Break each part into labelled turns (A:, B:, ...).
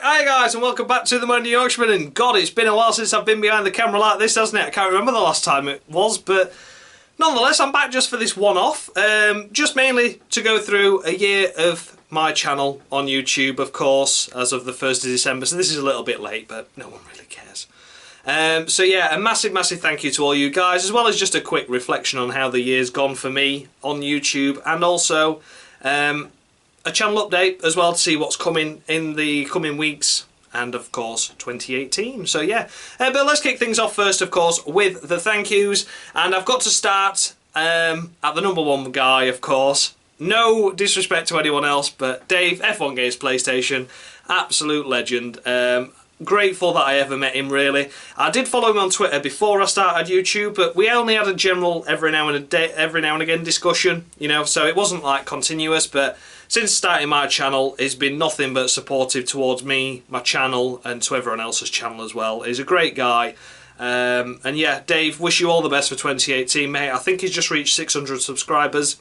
A: Right, hi guys, and welcome back to the Monday Yorkshireman. And God, it's been a while since I've been behind the camera like this, hasn't it? I can't remember the last time it was, but nonetheless, I'm back just for this one-off. Just mainly to go through a year of my channel on YouTube, of course, as of the 1st of December. So this is a little bit late, but no one really cares. So yeah, a massive thank you to all you guys, as well as just a quick reflection on how the year's gone for me on YouTube, and also a channel update as well to see what's coming in the coming weeks, and of course 2018. So yeah, but let's kick things off first, of course, with the thank yous, and I've got to start at the number one guy, of course. No disrespect to anyone else, but Dave, F1 Games PlayStation, absolute legend. Grateful that I ever met him, really. I did follow him on Twitter before I started YouTube, but we only had a general every now and again discussion, you know, so it wasn't like continuous. But since starting my channel, he's been nothing but supportive towards me, my channel, and to everyone else's channel as well. He's a great guy. And yeah, Dave, wish you all the best for 2018, mate. I think he's just reached 600 subscribers.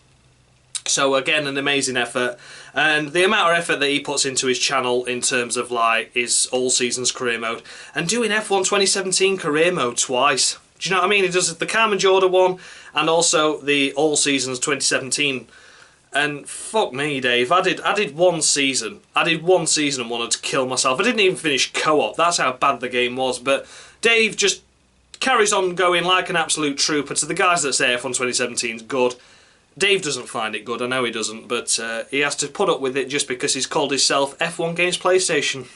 A: So again, an amazing effort, and the amount of effort that he puts into his channel in terms of like his all seasons career mode, and doing F1 2017 career mode twice. Do you know what I mean? He does the Carmen Jordan one and also the all seasons 2017. And fuck me, Dave, I did one season. I did one season and wanted to kill myself. I didn't even finish co-op. That's how bad the game was. But Dave just carries on going like an absolute trooper. To the guys that say F1 2017 is good, Dave doesn't find it good, I know he doesn't, but he has to put up with it just because he's called himself F1 Games PlayStation.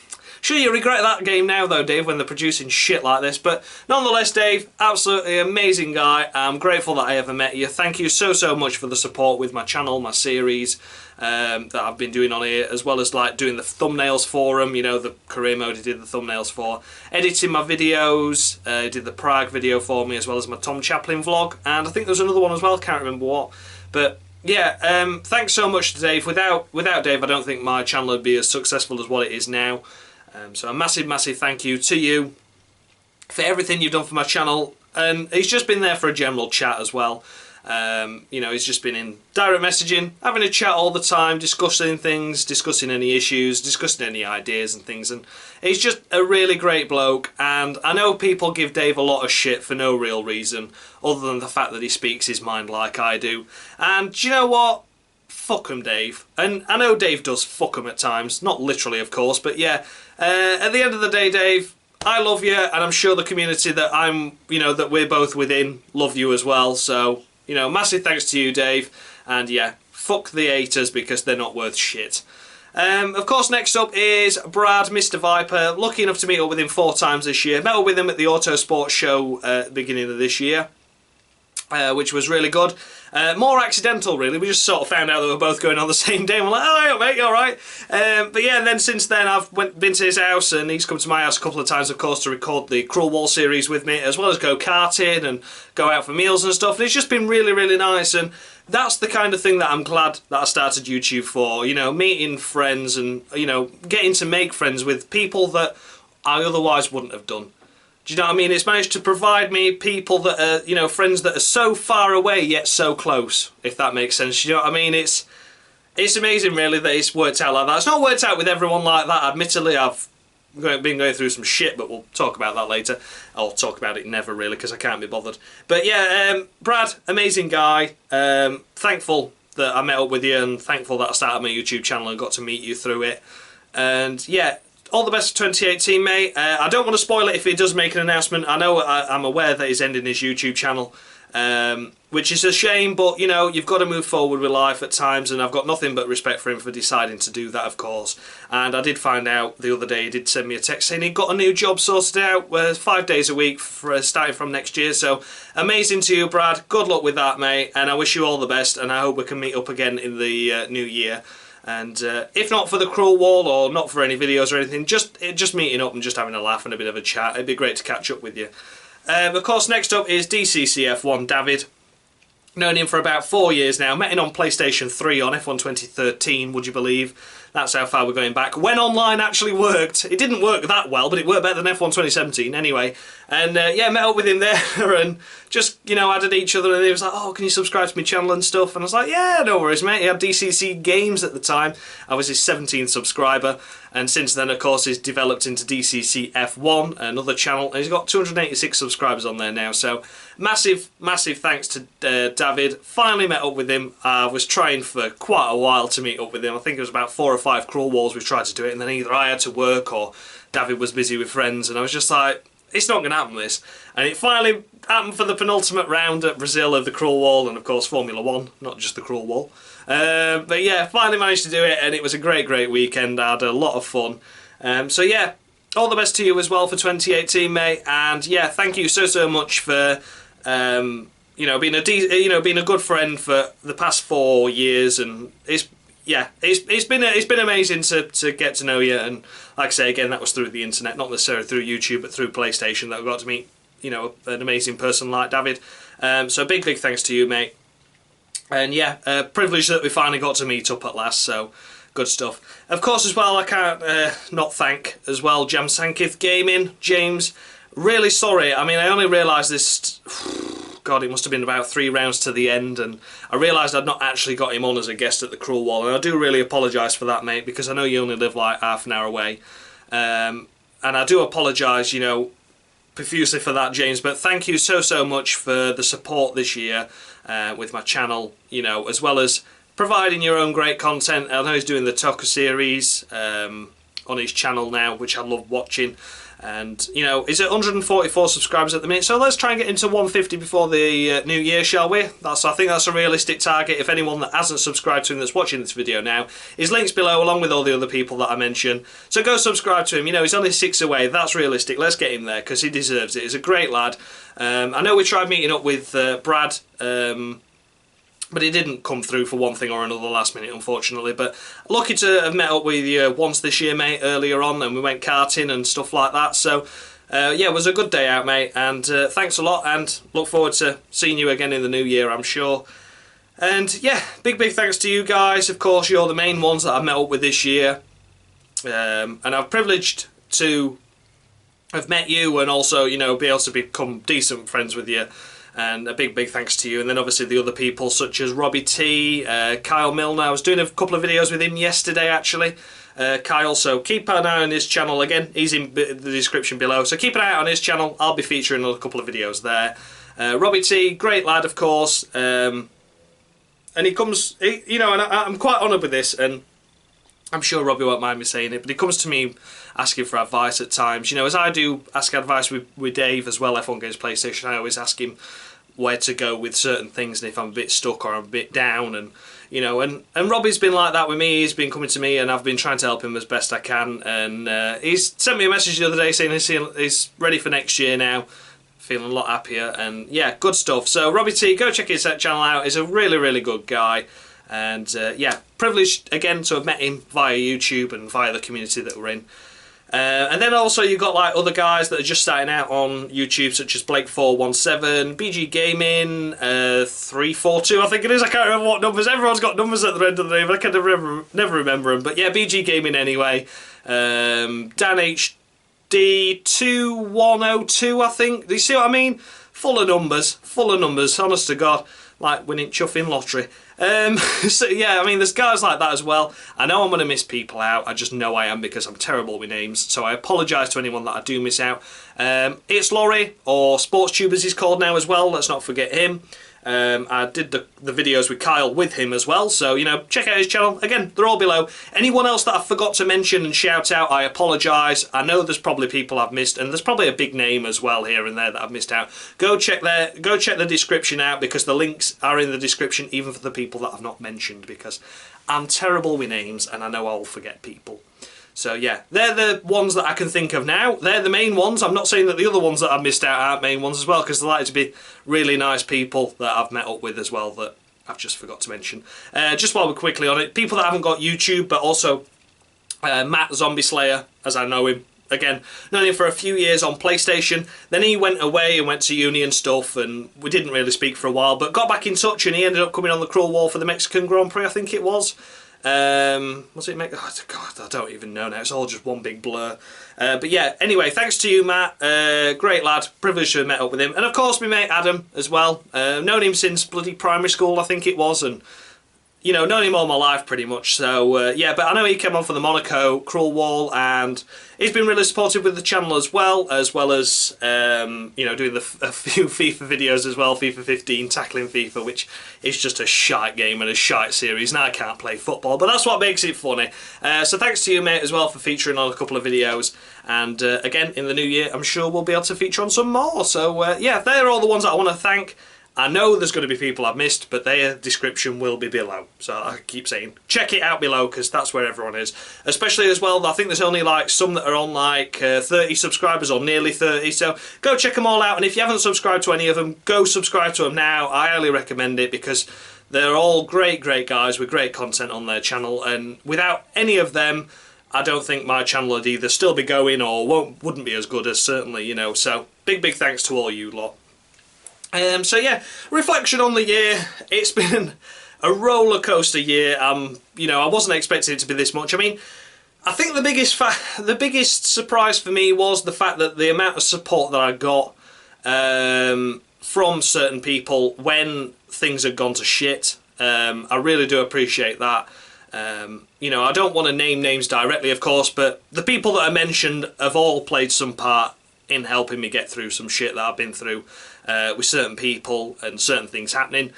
A: Sure, you regret that game now though, Dave, when they're producing shit like this, but nonetheless, Dave, absolutely amazing guy. I'm grateful that I ever met you. Thank you so much for the support with my channel, my series that I've been doing on here, as well as like doing the thumbnails for him, you know, the career mode he did the thumbnails for, editing my videos, he did the Prague video for me, as well as my Tom Chaplin vlog, and I think there was another one as well, can't remember what. But yeah, thanks so much to Dave. Without Dave, I don't think my channel would be as successful as what it is now. So a massive thank you to you for everything you've done for my channel. And he's just been there for a general chat as well. You know, he's just been in direct messaging, having a chat all the time, discussing things, discussing any issues, discussing any ideas and things. And he's just a really great bloke. And I know people give Dave a lot of shit for no real reason, other than the fact that he speaks his mind like I do. And do you know what? Fuck him, Dave. And I know Dave does fuck him at times, not literally, of course, but yeah. At the end of the day, Dave, I love you, and I'm sure the community that that we're both within love you as well. So, you know, massive thanks to you, Dave. And yeah, fuck the haters because they're not worth shit. Of course, next up is Brad, Mr. Viper. Lucky enough to meet up with him 4 times this year. Met up with him at the Autosport show at the beginning of this year, which was really good. More accidental, really. We just sort of found out that we were both going on the same day. And we're like, oh, mate, you all right? But yeah, and then since then I've been to his house, and he's come to my house a couple of times, of course, to record the Cruel Wall series with me, as well as go karting and go out for meals and stuff. And it's just been really nice. And that's the kind of thing that I'm glad that I started YouTube for. You know, meeting friends and, you know, getting to make friends with people that I otherwise wouldn't have done. Do you know what I mean? It's managed to provide me people that are, you know, friends that are so far away yet so close, if that makes sense. You know what I mean? It's amazing, really, that it's worked out like that. It's not worked out with everyone like that. Admittedly, I've been going through some shit, but we'll talk about that later. I'll talk about it never, really, because I can't be bothered. But yeah, Brad, amazing guy. Thankful that I met up with you, and thankful that I started my YouTube channel and got to meet you through it. And yeah, all the best for 2018, mate. I don't want to spoil it if he does make an announcement. I know I'm aware that he's ending his YouTube channel, which is a shame, but, you know, you've got to move forward with life at times, and I've got nothing but respect for him for deciding to do that, of course. And I did find out the other day, he did send me a text saying he'd got a new job sorted out, 5 days a week for starting from next year. So, amazing to you, Brad. Good luck with that, mate, and I wish you all the best, and I hope we can meet up again in the new year. And if not for the Cruel Wall, or not for any videos or anything, just meeting up and just having a laugh and a bit of a chat. It'd be great to catch up with you. Of course, next up is DCCF1 David. Known him for about 4 years now. Met him on PlayStation 3 on F1 2013, would you believe? That's how far we're going back. When online actually worked, it didn't work that well, but it worked better than F1 2017 anyway. And yeah, met up with him there and just, you know, added each other, and he was like, oh, can you subscribe to my channel and stuff? And I was like, yeah, no worries, mate. He had DCC Games at the time. I was his 17th subscriber, and since then, of course, he's developed into DCC F1, another channel, and he's got 286 subscribers on there now. So massive, massive thanks to David. Finally met up with him. I was trying for quite a while to meet up with him. I think it was about 4 or 5 crawl walls we've tried to do it, and then either I had to work or David was busy with friends, and I was just like, it's not going to happen, this. And it finally happened for the penultimate round at Brazil of the crawl wall, and of course Formula 1, not just the crawl wall. But yeah, finally managed to do it, and it was a great, great weekend. I had a lot of fun. So yeah, all the best to you as well for 2018, mate. And yeah, thank you so much for you know, being a good friend for the past 4 years, and it's been amazing to get to know you. And like I say again, that was through the internet, not necessarily through YouTube, but through PlayStation, that I got to meet, you know, an amazing person like David. So big thanks to you, mate. And yeah, privileged that we finally got to meet up at last. So good stuff. Of course, as well, I can't not thank as well Jam Sankith Gaming, James. Really sorry. I mean, I only realised this. God, it must have been about 3 rounds to the end, and I realised I'd not actually got him on as a guest at the crawl wall, and I do really apologise for that, mate, because I know you only live like half an hour away, and I do apologise, you know, profusely for that, James. But thank you so much for the support this year with my channel, you know, as well as providing your own great content. I know he's doing the Toka series on his channel now, which I love watching. And, you know, he's at 144 subscribers at the minute, so let's try and get into 150 before the new year, shall we? I think that's a realistic target. If anyone that hasn't subscribed to him that's watching this video now, his link's below along with all the other people that I mentioned. So go subscribe to him. You know, he's only 6 away. That's realistic. Let's get him there because he deserves it. He's a great lad. I know we tried meeting up with Brad, but it didn't come through for one thing or another last minute, unfortunately. But lucky to have met up with you once this year, mate, earlier on, and we went karting and stuff like that. So, yeah, it was a good day out, mate, and thanks a lot, and look forward to seeing you again in the new year, I'm sure. And, yeah, big thanks to you guys. Of course, you're the main ones that I've met up with this year. And I'm privileged to have met you and also, you know, be able to become decent friends with you. And a big thanks to you. And then obviously the other people such as Robbie T, Kyle Milner. I was doing a couple of videos with him yesterday actually, Kyle, so keep an eye on his channel. Again, he's in the description below, so keep an eye on his channel. I'll be featuring a couple of videos there. Robbie T, great lad, of course, and he comes, you know, and I'm quite honoured with this, and I'm sure Robbie won't mind me saying it, but he comes to me asking for advice at times. You know, as I do ask advice with Dave as well, F1 Games PlayStation, I always ask him where to go with certain things and if I'm a bit stuck or I'm a bit down, and you know, and Robbie's been like that with me. He's been coming to me and I've been trying to help him as best I can, and he's sent me a message the other day saying he's ready for next year now, feeling a lot happier, and yeah, good stuff. So Robbie T, go check his channel out. He's a really good guy. And yeah, privileged again to have met him via YouTube and via the community that we're in. And then also you've got like other guys that are just starting out on YouTube, such as Blake417, BG Gaming, 342 I think it is. I can't remember what numbers. Everyone's got numbers at the end of the name, but I can never remember them. But yeah, BG Gaming anyway. Dan HD 2102 I think. Do you see what I mean? Full of numbers, honest to God. Like winning chuffing lottery. So yeah, I mean, there's guys like that as well. I know I'm going to miss people out. I just know I am because I'm terrible with names. So I apologise to anyone that I do miss out. It's Laurie, or SportsTube as he's called now as well. Let's not forget him. I did the videos with Kyle with him as well, so you know, check out his channel. Again, they're all below. Anyone else that I forgot to mention and shout out, I apologise. I know there's probably people I've missed, and there's probably a big name as well here and there that I've missed out. Go check the description out, because the links are in the description even for the people that I've not mentioned, because I'm terrible with names and I know I'll forget people. So yeah, they're the ones that I can think of now. They're the main ones. I'm not saying that the other ones that I've missed out aren't main ones as well, because they're likely to be really nice people that I've met up with as well that I've just forgot to mention. Just while we're quickly on it, people that haven't got YouTube, but also Matt Zombie Slayer, as I know him. Again, known him for a few years on PlayStation. Then he went away and went to uni and stuff, and we didn't really speak for a while, but got back in touch, and he ended up coming on the crawl wall for the Mexican Grand Prix, I think it was. Was it make? Oh, God, I don't even know now. It's all just one big blur. But yeah, anyway, thanks to you, Matt. Great lad. Privileged to have met up with him. And of course, my mate Adam as well. Known him since bloody primary school, I think it was, and you know, known him all my life pretty much. So yeah, but I know he came on for the Monaco Cruel Wall, and he's been really supportive with the channel as well as you know, doing a few FIFA videos as well, FIFA 15, tackling FIFA, which is just a shite game and a shite series, and I can't play football, but that's what makes it funny. So thanks to you, mate, as well, for featuring on a couple of videos, and again, in the new year, I'm sure we'll be able to feature on some more. So yeah, they're all the ones that I want to thank. I know there's going to be people I've missed, but their description will be below. So I keep saying, check it out below, because that's where everyone is. Especially as well, I think there's only like some that are on like 30 subscribers or nearly 30. So go check them all out. And if you haven't subscribed to any of them, go subscribe to them now. I highly recommend it, because they're all great guys with great content on their channel. And without any of them, I don't think my channel would either still be going or wouldn't be as good as, certainly, you know. So big thanks to all you lot. So yeah, reflection on the year. It's been a roller coaster year. You know, I wasn't expecting it to be this much. I mean, I think the biggest surprise for me was the fact that the amount of support that I got from certain people when things had gone to shit. I really do appreciate that. You know, I don't want to name names directly, of course, but the people that I mentioned have all played some part in helping me get through some shit that I've been through with certain people and certain things happening.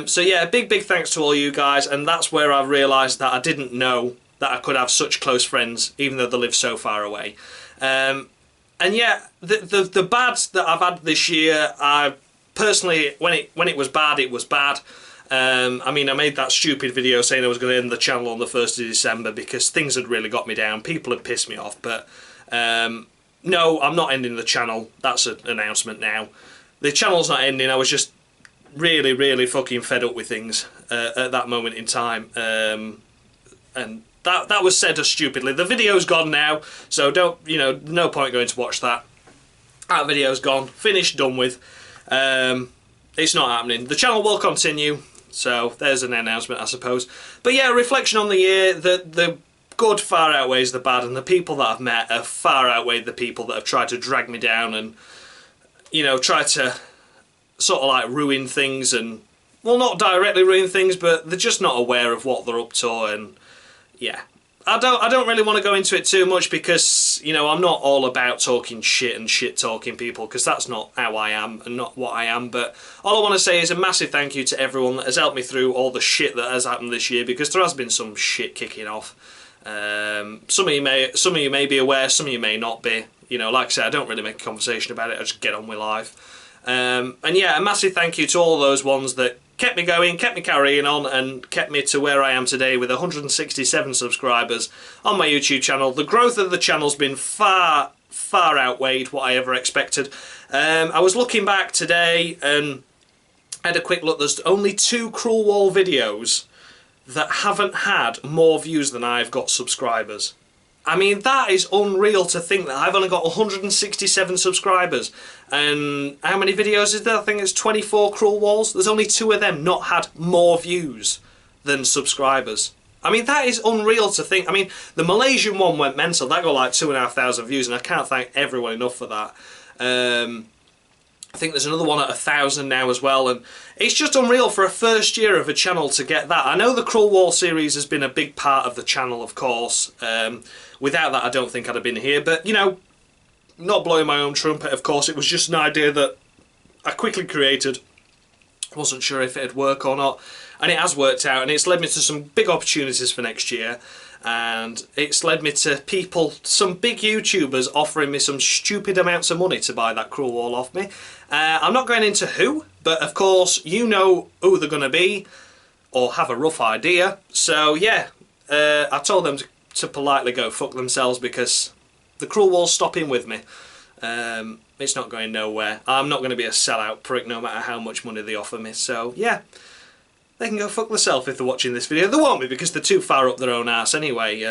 A: So yeah, big thanks to all you guys, and that's where I realised that I didn't know that I could have such close friends, even though they live so far away. And yeah, the bad that I've had this year, I personally, when it was bad, it was bad. I mean, I made that stupid video saying I was going to end the channel on the 1st of December because things had really got me down. People had pissed me off, but no, I'm not ending the channel. That's an announcement now. The channel's not ending. I was just really fucking fed up with things at that moment in time. And that was said as stupidly. The video's gone now, so don't, you know, no point going to watch that. That video's gone. Finished, done with. It's not happening. The channel will continue, so there's an announcement, I suppose. But yeah, reflection on the year. The good far outweighs the bad, and the people that I've met have far outweighed the people that have tried to drag me down and, you know, try to sort of like ruin things, and, well, not directly ruin things, but they're just not aware of what they're up to. And yeah, I don't really want to go into it too much, because, you know, I'm not all about talking shit and shit talking people, because that's not how I am and not what I am. But all I want to say is a massive thank you to everyone that has helped me through all the shit that has happened this year, because there has been some shit kicking off. Some of you may be aware, some of you may not be. You know, like I said, I don't really make a conversation about it, I just get on with life. And yeah, a massive thank you to all those ones that kept me going, kept me carrying on, and kept me to where I am today with 167 subscribers on my YouTube channel. The growth of the channel's been far outweighed what I ever expected. I was looking back today and had a quick look. There's only 2 Cruel Wall videos that haven't had more views than I've got subscribers. I mean, that is unreal to think that I've only got 167 subscribers. And how many videos is there? I think it's 24 Cruel Walls. There's only 2 of them not had more views than subscribers. I mean, that is unreal to think. I mean, the Malaysian one went mental. That got like 2,500 views, and I can't thank everyone enough for that. I think there's another one at 1,000 now as well, and it's just unreal for a first year of a channel to get that. I know the Cruel Wall series has been a big part of the channel, of course. Without that, I don't think I'd have been here, but, you know, not blowing my own trumpet, of course. It was just an idea that I quickly created. Wasn't sure if it'd work or not, and it has worked out, and it's led me to some big opportunities for next year. And it's led me to people, some big YouTubers offering me some stupid amounts of money to buy that Cruel Wall off me. I'm not going into who, but of course you know who they're going to be, or have a rough idea. So yeah, I told them to politely go fuck themselves, because the Cruel Wall's stopping with me. It's not going nowhere. I'm not going to be a sellout prick no matter how much money they offer me. So yeah. They can go fuck themselves if they're watching this video. They won't be, because they're too far up their own arse anyway,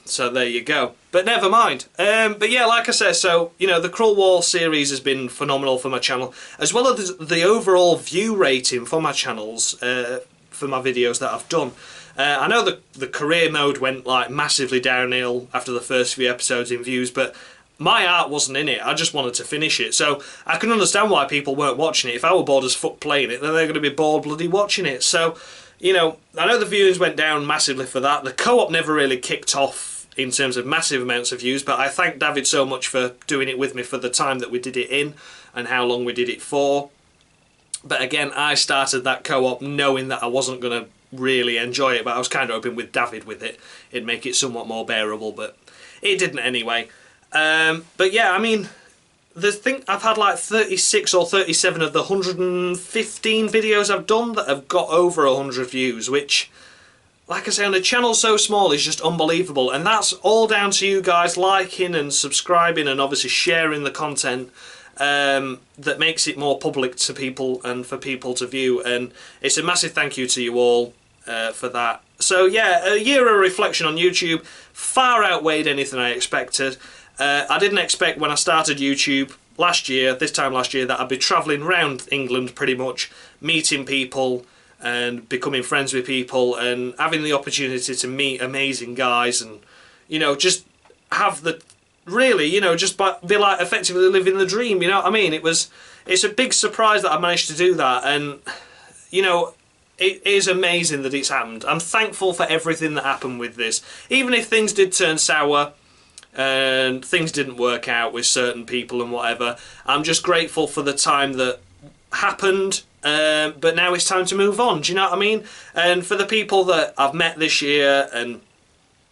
A: so there you go. But never mind. But yeah, like I said, so, you know, the Cruel Wall series has been phenomenal for my channel, as well as the overall view rating for my channels, for my videos that I've done. I know the career mode went like massively downhill after the first few episodes in views, but my art wasn't in it. I just wanted to finish it. So I can understand why people weren't watching it. If I were bored as fuck playing it, then they're going to be bored bloody watching it. So, you know, I know the views went down massively for that. The co-op never really kicked off in terms of massive amounts of views, but I thank David so much for doing it with me for the time that we did it in and how long we did it for. But again, I started that co-op knowing that I wasn't going to really enjoy it, but I was kind of hoping with David with it, it'd make it somewhat more bearable, but it didn't anyway. But yeah, I mean, I've had like 36 or 37 of the 115 videos I've done that have got over 100 views, which, like I say, on a channel so small is just unbelievable. And that's all down to you guys liking and subscribing and obviously sharing the content. That makes it more public to people and for people to view, and it's a massive thank you to you all for that. So yeah, a year of reflection on YouTube far outweighed anything I expected. I didn't expect when I started YouTube this time last year, that I'd be travelling around England pretty much, meeting people and becoming friends with people and having the opportunity to meet amazing guys and, you know, just have the really, you know, just be like effectively living the dream, you know what I mean? It's a big surprise that I managed to do that, and, you know, it is amazing that it's happened. I'm thankful for everything that happened with this. Even if things did turn sour and things didn't work out with certain people and whatever, I'm just grateful for the time that happened, but now it's time to move on, do you know what I mean? And for the people that I've met this year and,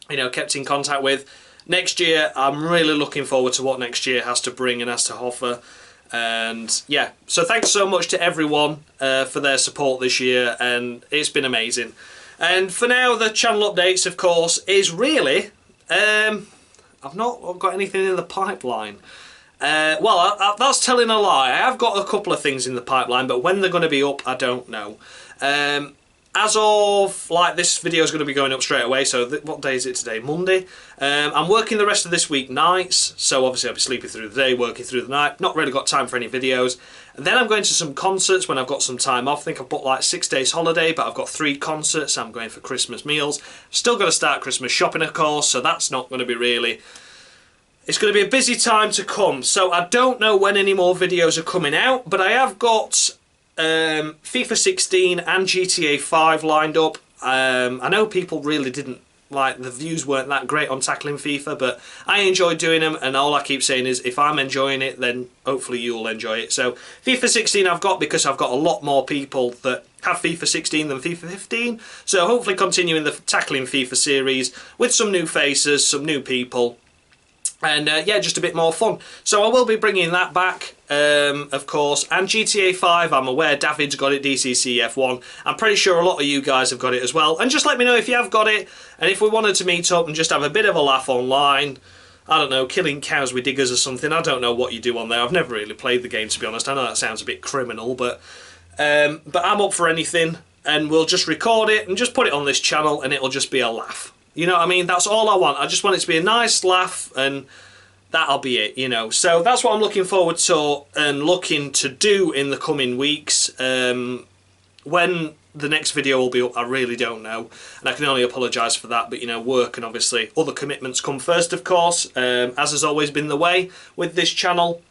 A: you know, kept in contact with, next year, I'm really looking forward to what next year has to bring and has to offer. And yeah, so thanks so much to everyone for their support this year, and it's been amazing. And for now, the channel updates, of course, is really, I've not got anything in the pipeline. Well, that's telling a lie. I have got a couple of things in the pipeline, but when they're going to be up, I don't know. As of, like, this video is going to be going up straight away, so what day is it today? Monday. I'm working the rest of this week nights, so obviously I'll be sleeping through the day, working through the night. Not really got time for any videos. And then I'm going to some concerts when I've got some time off. I think I've booked like 6 days holiday, but I've got 3 concerts. I'm going for Christmas meals. Still got to start Christmas shopping, of course, so that's not going to be really... It's going to be a busy time to come, so I don't know when any more videos are coming out, but I have got FIFA 16 and GTA 5 lined up. I know people really didn't like, the views weren't that great on tackling FIFA, but I enjoyed doing them, and all I keep saying is if I'm enjoying it, then hopefully you'll enjoy it. So FIFA 16 I've got because I've got a lot more people that have FIFA 16 than FIFA 15, so hopefully continuing the tackling FIFA series with some new faces, some new people. And yeah, just a bit more fun. So I will be bringing that back, of course. And GTA 5, I'm aware David's got it, DCCF1. I'm pretty sure a lot of you guys have got it as well. And just let me know if you have got it. And if we wanted to meet up and just have a bit of a laugh online. I don't know, killing cows with diggers or something. I don't know what you do on there. I've never really played the game, to be honest. I know that sounds a bit criminal, but I'm up for anything. And we'll just record it and just put it on this channel and it'll just be a laugh. You know what I mean? That's all I want. I just want it to be a nice laugh and that'll be it, you know. So that's what I'm looking forward to and looking to do in the coming weeks. When the next video will be up, I really don't know. And I can only apologise for that, but, you know, work and obviously other commitments come first, of course, as has always been the way with this channel.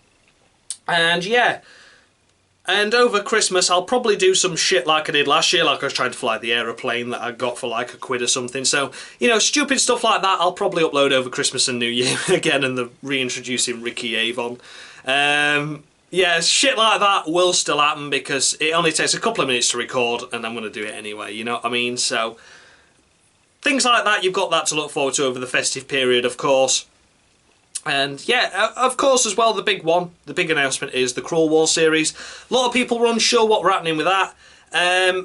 A: And yeah. And over Christmas, I'll probably do some shit like I did last year, like I was trying to fly the aeroplane that I got for like £1 or something. So, you know, stupid stuff like that I'll probably upload over Christmas and New Year again, and the reintroducing Ricky Avon. Yeah, shit like that will still happen because it only takes a couple of minutes to record and I'm going to do it anyway, you know what I mean? So, things like that, you've got that to look forward to over the festive period, of course. And yeah, of course as well, the big one, the big announcement is the Crawl Wall series. A lot of people were unsure what were happening with that.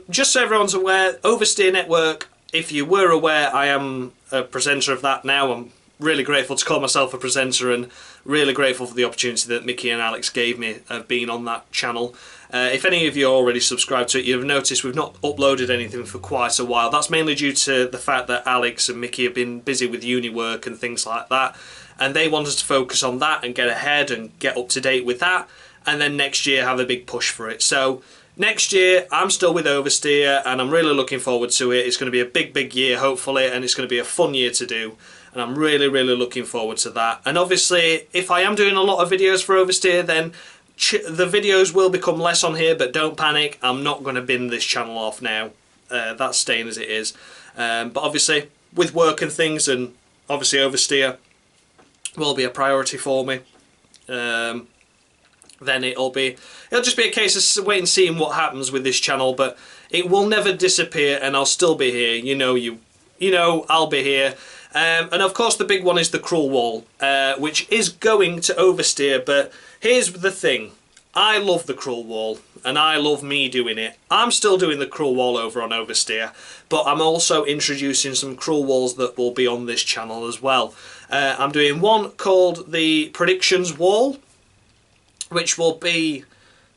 A: Just so everyone's aware, Oversteer Network, if you were aware, I am a presenter of that now. I'm really grateful to call myself a presenter and really grateful for the opportunity that Mickey and Alex gave me of being on that channel. If any of you are already subscribed to it, you've noticed we've not uploaded anything for quite a while. That's mainly due to the fact that Alex and Mickey have been busy with uni work and things like that. And they want us to focus on that and get ahead and get up to date with that, and then next year have a big push for it. So next year I'm still with Oversteer and I'm really looking forward to it. It's going to be a big year hopefully, and it's going to be a fun year to do, and I'm really looking forward to that. And obviously if I am doing a lot of videos for Oversteer, then the videos will become less on here, but don't panic, I'm not going to bin this channel off now. That's staying as it is. But obviously with work and things, and obviously Oversteer will be a priority for me. Then it'll just be a case of waiting and seeing what happens with this channel, but it will never disappear and I'll still be here. You know I'll be here. And of course the big one is the crawl wall, which is going to Oversteer. But here's the thing, I love the crawl wall and I love me doing it. I'm still doing the crawl wall over on Oversteer, but I'm also introducing some crawl walls that will be on this channel as well. I'm doing one called the predictions wall, which will be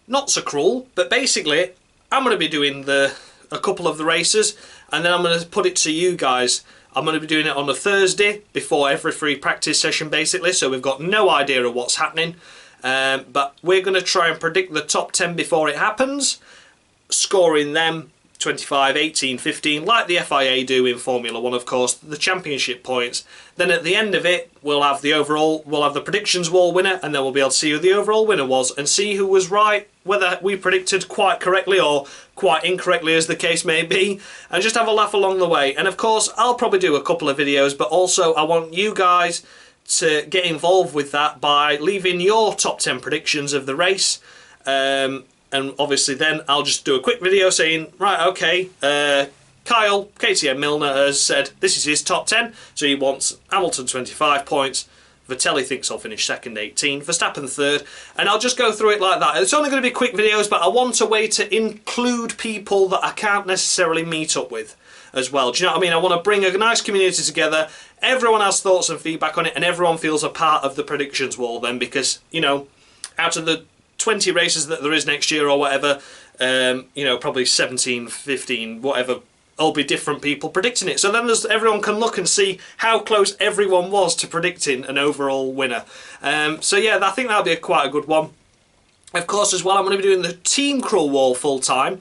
A: not so cruel, but basically I'm going to be doing a couple of the races, and then I'm going to put it to you guys. I'm going to be doing it on a Thursday before every free practice session basically, so we've got no idea of what's happening, but we're going to try and predict the top 10 before it happens, scoring them 25, 18, 15, like the FIA do in Formula 1, of course, the championship points. Then at the end of it, we'll have the predictions wall winner, and then we'll be able to see who the overall winner was and see who was right, whether we predicted quite correctly or quite incorrectly as the case may be, and just have a laugh along the way. And of course, I'll probably do a couple of videos, but also I want you guys to get involved with that by leaving your top 10 predictions of the race. And obviously then I'll just do a quick video saying, right, okay, Kyle, KTM Milner has said this is his top 10, so he wants Hamilton 25 points, Vettel thinks I'll finish second 18, Verstappen third, and I'll just go through it like that. It's only going to be quick videos, but I want a way to include people that I can't necessarily meet up with as well. Do you know what I mean? I want to bring a nice community together, everyone has thoughts and feedback on it, and everyone feels a part of the predictions wall then, because, you know, out of the 20 races that there is next year or whatever, you know, probably 17, 15, whatever, will be different people predicting it. So then everyone can look and see how close everyone was to predicting an overall winner. So yeah, I think that'll be quite a good one. Of course, as well, I'm going to be doing the team crawl wall full time,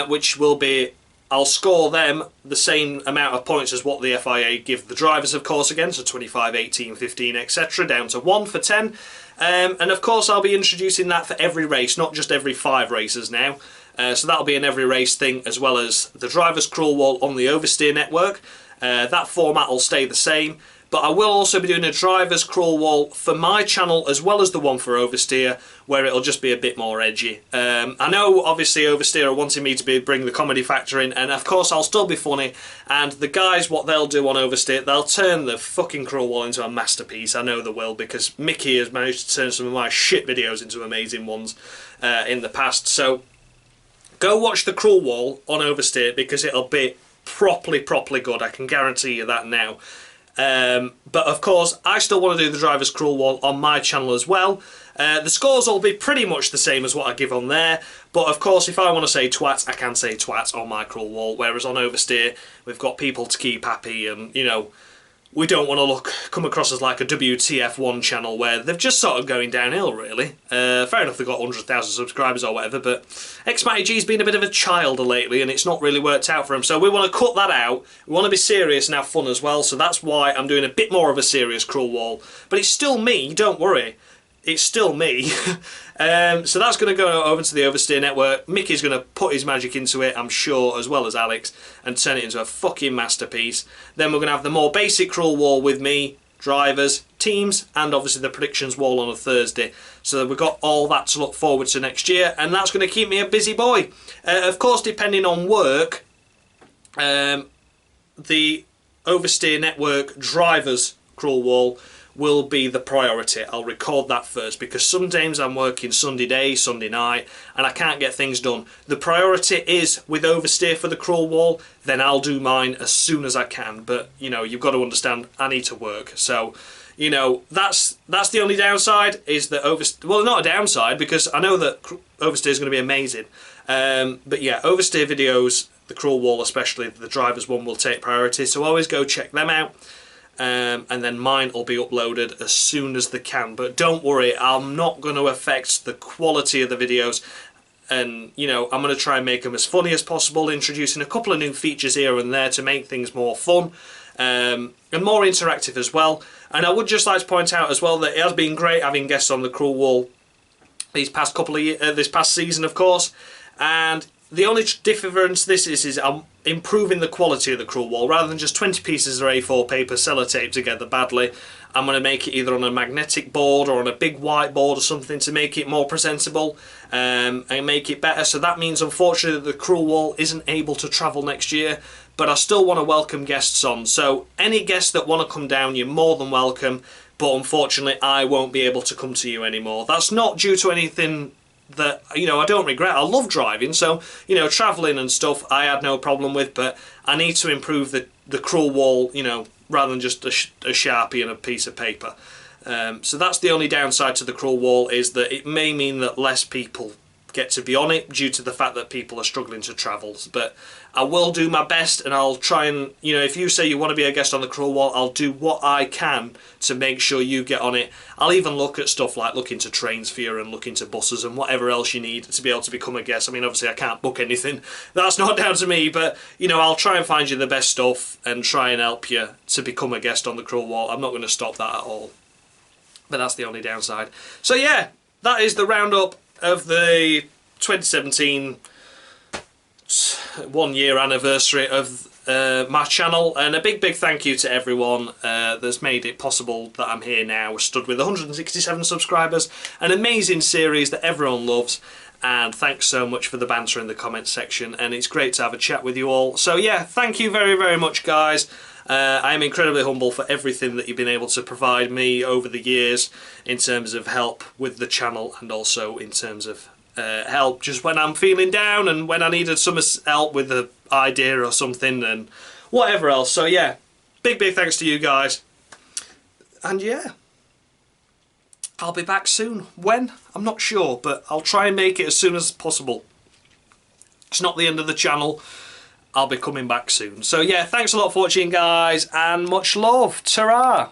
A: which will be, I'll score them the same amount of points as what the FIA give the drivers, of course, again, so 25, 18, 15, etc., down to 1 for 10. And of course I'll be introducing that for every race, not just every 5 races now. So that'll be an every race thing, as well as the drivers crawl wall on the Oversteer network. That format will stay the same, but I will also be doing a drivers crawl wall for my channel as well as the one for Oversteer, where it'll just be a bit more edgy. I know obviously Oversteer are wanting me to bring the comedy factor in, and of course I'll still be funny, and the guys, what they'll do on Oversteer, they'll turn the fucking crawl wall into a masterpiece. I know they will, because Mickey has managed to turn some of my shit videos into amazing ones in the past. So go watch the crawl wall on Oversteer, because it'll be properly good, I can guarantee you that now. But of course I still want to do the drivers crawl wall on my channel as well. The scores will be pretty much the same as what I give on there, but of course if I want to say twat, I can say twat on my crawl wall, whereas on Oversteer we've got people to keep happy, and you know, we don't want to come across as like a WTF1 channel where they're just sort of going downhill, really. Fair enough, they've got 100,000 subscribers or whatever, but X-Matty-G's been a bit of a child lately and it's not really worked out for him, so we want to cut that out. We want to be serious and have fun as well, so that's why I'm doing a bit more of a serious crawl wall. But it's still me, don't worry. It's still me. So that's going to go over to the Oversteer network. Mickey's going to put his magic into it, I'm sure, as well as Alex, and turn it into a fucking masterpiece. Then we're going to have the more basic crawl wall with me, drivers, teams, and obviously the predictions wall on a Thursday. So we've got all that to look forward to next year, and that's going to keep me a busy boy. Of course, depending on work, the Oversteer network drivers crawl wall will be the priority. I'll record that first, because sometimes I'm working Sunday day, Sunday night, and I can't get things done. The priority is with Oversteer for the crawl wall, then I'll do mine as soon as I can. But you know, you've got to understand, I need to work. So you know, that's the only downside, is that well, not a downside, because I know that Oversteer is going to be amazing. But yeah, Oversteer videos, the crawl wall especially, the drivers one, will take priority, so always go check them out. And then mine will be uploaded as soon as they can. But don't worry, I'm not going to affect the quality of the videos. and you know, I'm going to try and make them as funny as possible, introducing a couple of new features here and there to make things more fun and more interactive as well. And I would just like to point out as well that it has been great having guests on the Cruel Wall these past couple of this past season, of course, and the only difference this is I'm improving the quality of the Cruel Wall. Rather than just 20 pieces of A4 paper sellotaped together badly, I'm going to make it either on a magnetic board or on a big whiteboard or something to make it more presentable and make it better. So that means, unfortunately, that the Cruel Wall isn't able to travel next year, but I still want to welcome guests on. So any guests that want to come down, you're more than welcome, but unfortunately I won't be able to come to you anymore. That's not due to anything that, you know, I don't regret. I love driving, so, you know, travelling and stuff I had no problem with, but I need to improve the Cruel Wall, you know, rather than just a Sharpie and a piece of paper. So that's the only downside to the Cruel Wall, is that it may mean that less people get to be on it due to the fact that people are struggling to travel. But I will do my best, and I'll try and, you know, if you say you want to be a guest on the Cruel Wall, I'll do what I can to make sure you get on it. I'll even look at stuff like look into trains for you and look into buses and whatever else you need to be able to become a guest. I mean, obviously I can't book anything, that's not down to me, but, you know, I'll try and find you the best stuff and try and help you to become a guest on the Cruel Wall. I'm not going to stop that at all, but that's the only downside. So yeah, that is the roundup of the 2017 1-year anniversary of my channel, and a big thank you to everyone that's made it possible that I'm here now, stood with 167 subscribers, an amazing series that everyone loves, and thanks so much for the banter in the comments section, and it's great to have a chat with you all. So yeah, thank you very much, guys. I am incredibly humble for everything that you've been able to provide me over the years in terms of help with the channel, and also in terms of help just when I'm feeling down and when I needed some help with an idea or something and whatever else. So yeah, big thanks to you guys, and yeah, I'll be back soon. When? I'm not sure, but I'll try and make it as soon as possible. It's not the end of the channel. I'll be coming back soon. So yeah, thanks a lot for watching, guys, and much love. Ta-ra!